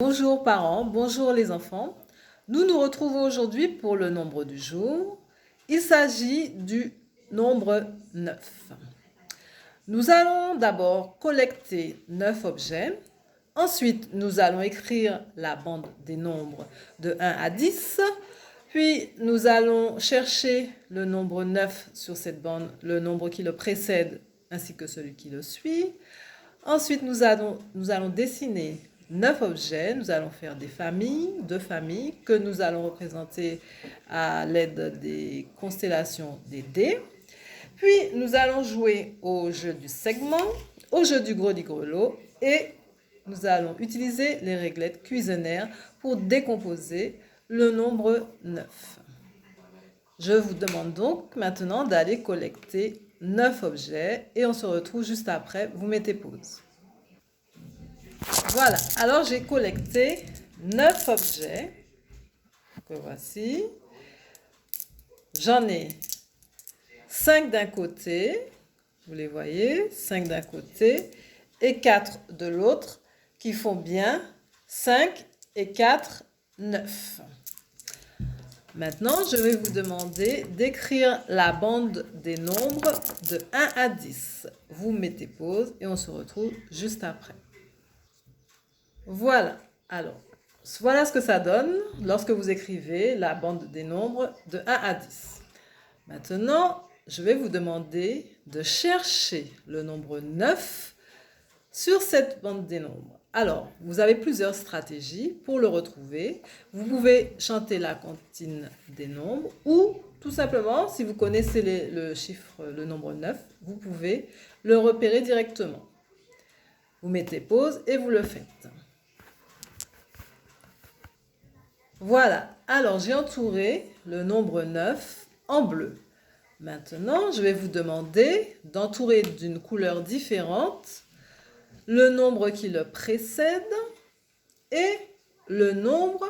Bonjour parents, bonjour les enfants. Nous nous retrouvons aujourd'hui pour le nombre du jour. Il s'agit du nombre 9. Nous allons d'abord collecter 9 objets. Ensuite, nous allons écrire la bande des nombres de 1 à 10. Puis, nous allons chercher le nombre 9 sur cette bande, le nombre qui le précède ainsi que celui qui le suit. Ensuite, nous allons dessiner 9 objets. Nous allons faire des familles, 2 familles, que nous allons représenter à l'aide des constellations des dés. Puis, nous allons jouer au jeu du segment, au jeu du gros-dit-grelot et nous allons utiliser les réglettes cuisinaires pour décomposer le nombre 9. Je vous demande donc maintenant d'aller collecter 9 objets et on se retrouve juste après. Vous mettez pause. Voilà, alors j'ai collecté 9 objets que voici. J'en ai 5 d'un côté, vous les voyez, 5 d'un côté et 4 de l'autre qui font bien 5 et 4, 9. Maintenant, je vais vous demander d'écrire la bande des nombres de 1 à 10. Vous mettez pause et on se retrouve juste après. Voilà, alors, voilà ce que ça donne lorsque vous écrivez la bande des nombres de 1 à 10. Maintenant, je vais vous demander de chercher le nombre 9 sur cette bande des nombres. Alors, vous avez plusieurs stratégies pour le retrouver. Vous pouvez chanter la comptine des nombres ou tout simplement, si vous connaissez le nombre 9, vous pouvez le repérer directement. Vous mettez pause et vous le faites. Voilà, alors j'ai entouré le nombre 9 en bleu. Maintenant, je vais vous demander d'entourer d'une couleur différente le nombre qui le précède et le nombre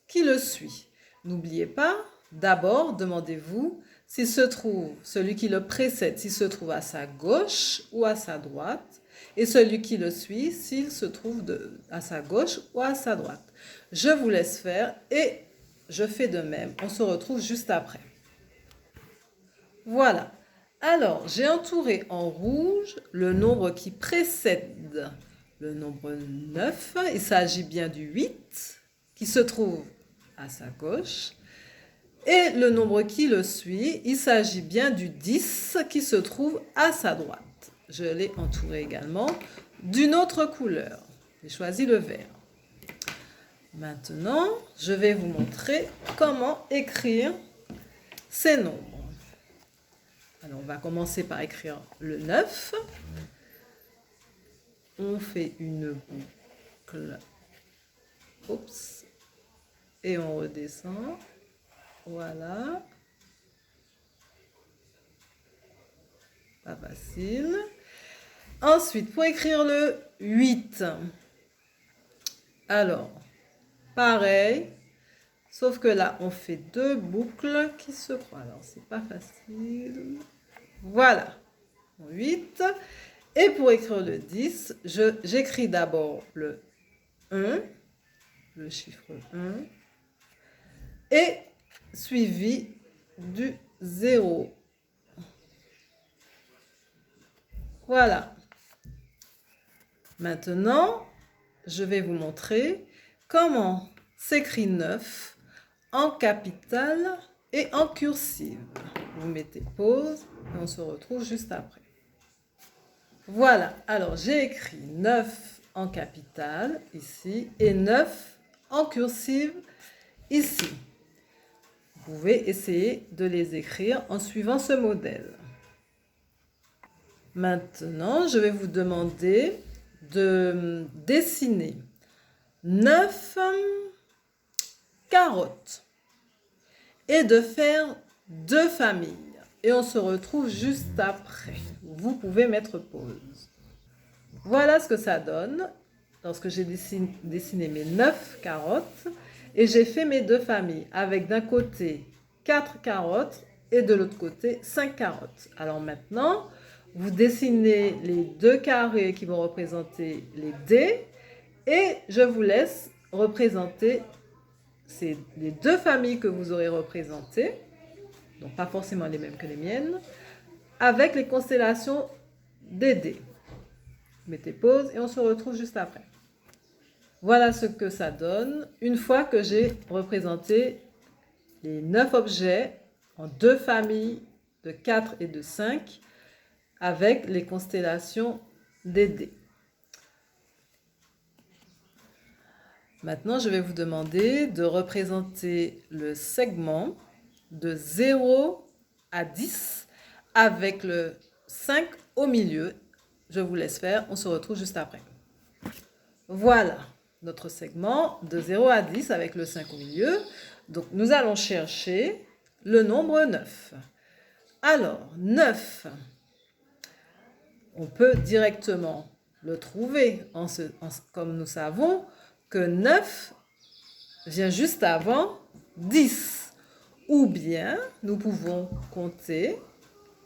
qui le suit. N'oubliez pas, d'abord, demandez-vous s'il se trouve, celui qui le précède, s'il se trouve à sa gauche ou à sa droite, et celui qui le suit, s'il se trouve à sa gauche ou à sa droite. Je vous laisse faire et je fais de même. On se retrouve juste après. Voilà. Alors, j'ai entouré en rouge le nombre qui précède le nombre 9. Il s'agit bien du 8 qui se trouve à sa gauche. Et le nombre qui le suit, il s'agit bien du 10 qui se trouve à sa droite. Je l'ai entouré également d'une autre couleur. J'ai choisi le vert. Maintenant, je vais vous montrer comment écrire ces nombres. Alors, on va commencer par écrire le 9. On fait une boucle. Oups. Et on redescend. Voilà. Pas facile. Ensuite, pour écrire le 8. Alors, pareil. Sauf que là, on fait 2 boucles qui se croisent. Alors, c'est pas facile. Voilà. 8. Et pour écrire le 10, j'écris d'abord le 1, le chiffre 1, et suivi du 0. Voilà. Maintenant, je vais vous montrer comment s'écrit 9 en capitale et en cursive. Vous mettez pause et on se retrouve juste après. Voilà, alors j'ai écrit 9 en capitale ici et 9 en cursive ici. Vous pouvez essayer de les écrire en suivant ce modèle. Maintenant, je vais vous demander de dessiner 9 carottes et de faire 2 familles. Et on se retrouve juste après. Vous pouvez mettre pause. Voilà ce que ça donne lorsque j'ai dessiné mes 9 carottes et j'ai fait mes 2 familles avec d'un côté 4 carottes et de l'autre côté 5 carottes. Alors maintenant, vous dessinez les 2 carrés qui vont représenter les dés et je vous laisse représenter, c'est les deux familles que vous aurez représentées, donc pas forcément les mêmes que les miennes, avec les constellations des dés. Mettez pause et on se retrouve juste après. Voilà ce que ça donne une fois que j'ai représenté les 9 objets en deux familles de 4 et de 5 avec les constellations des dés. Maintenant, je vais vous demander de représenter le segment de 0 à 10 avec le 5 au milieu. Je vous laisse faire, on se retrouve juste après. Voilà notre segment de 0 à 10 avec le 5 au milieu. Donc, nous allons chercher le nombre 9. Alors, 9, on peut directement le trouver comme nous savons que 9 vient juste avant 10. Ou bien, nous pouvons compter,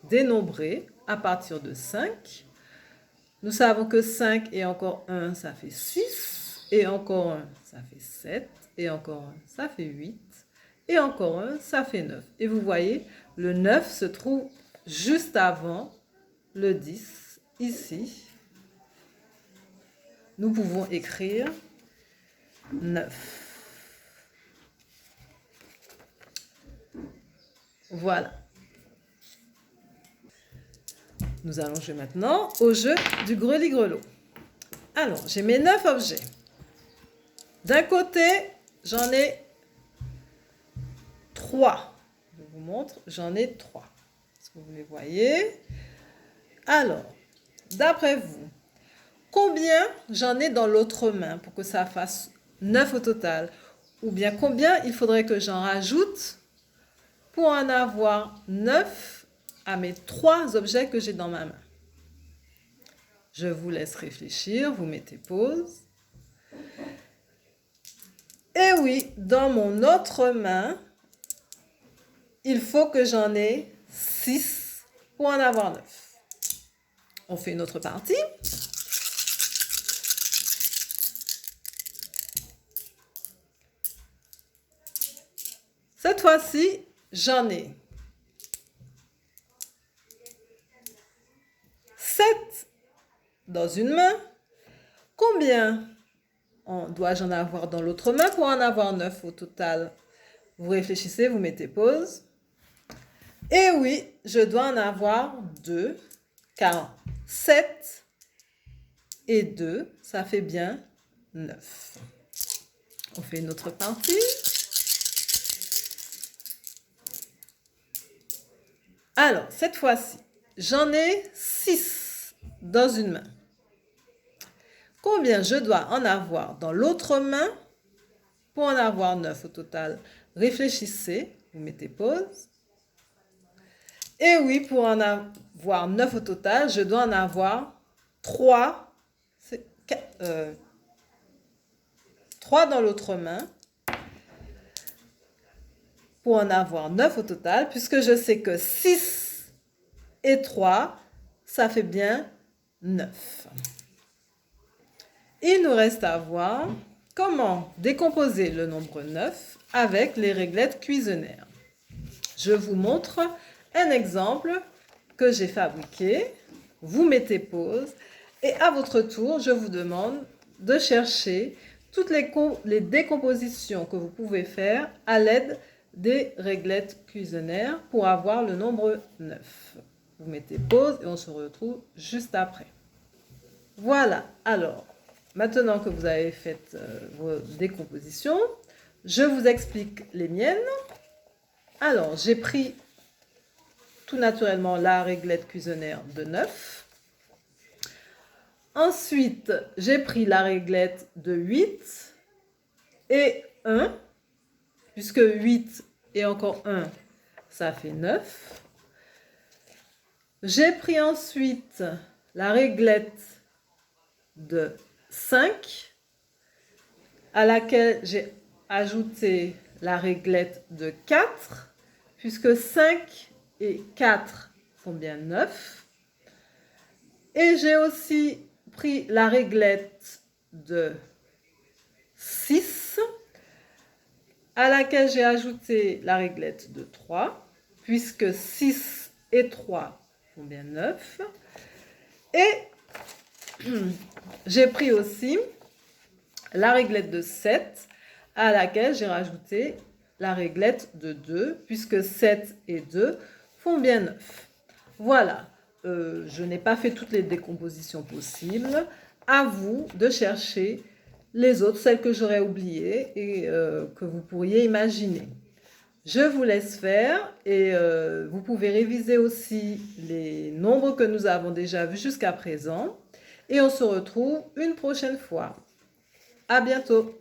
dénombrer à partir de 5. Nous savons que 5 et encore 1, ça fait 6. Et encore 1, ça fait 7. Et encore 1, ça fait 8. Et encore 1, ça fait 9. Et vous voyez, le 9 se trouve juste avant le 10, ici. Nous pouvons écrire 9. Voilà. Nous allons jouer maintenant au jeu du greli-grelot. Alors, j'ai mes 9 objets. D'un côté, j'en ai 3. Je vous montre, j'en ai 3. Est-ce que vous les voyez? Alors, d'après vous, combien j'en ai dans l'autre main pour que ça fasse 9 au total? Ou bien combien il faudrait que j'en rajoute pour en avoir 9 à mes 3 objets que j'ai dans ma main? Je vous laisse réfléchir, vous mettez pause. Et oui, dans mon autre main, il faut que j'en ai 6 pour en avoir 9. On fait une autre partie. Cette fois-ci, j'en ai 7 dans une main. Combien dois-je en avoir dans l'autre main pour en avoir 9 au total? Vous réfléchissez, vous mettez pause. Et oui, je dois en avoir 2, car 7 et 2, ça fait bien 9. On fait une autre partie. Alors, cette fois-ci, j'en ai 6 dans une main. Combien je dois en avoir dans l'autre main pour en avoir 9 au total? Réfléchissez, vous mettez pause. Et oui, pour en avoir 9 au total, je dois en avoir 3. 3 dans l'autre main pour en avoir 9 au total, puisque je sais que 6 et 3, ça fait bien 9. Il nous reste à voir comment décomposer le nombre 9 avec les réglettes cuisinières. Je vous montre un exemple que j'ai fabriqué. Vous mettez pause et à votre tour, je vous demande de chercher toutes les décompositions que vous pouvez faire à l'aide des réglettes cuisinières pour avoir le nombre 9. Vous mettez pause et on se retrouve juste après. Voilà, alors, maintenant que vous avez fait vos décompositions, je vous explique les miennes. Alors, j'ai pris tout naturellement la réglette cuisinière de 9. Ensuite, j'ai pris la réglette de 8 et 1, puisque 8 et encore 1, ça fait 9. J'ai pris ensuite la réglette de 5, à laquelle j'ai ajouté la réglette de 4, puisque 5 et 4 font bien 9. Et j'ai aussi pris la réglette de 6, à laquelle j'ai ajouté la réglette de 3, puisque 6 et 3 font bien 9. Et j'ai pris aussi la réglette de 7, à laquelle j'ai rajouté la réglette de 2, puisque 7 et 2 font bien 9. Voilà, je n'ai pas fait toutes les décompositions possibles. À vous de chercher les autres, celles que j'aurais oubliées et que vous pourriez imaginer. Je vous laisse faire et vous pouvez réviser aussi les nombres que nous avons déjà vus jusqu'à présent. Et on se retrouve une prochaine fois. À bientôt!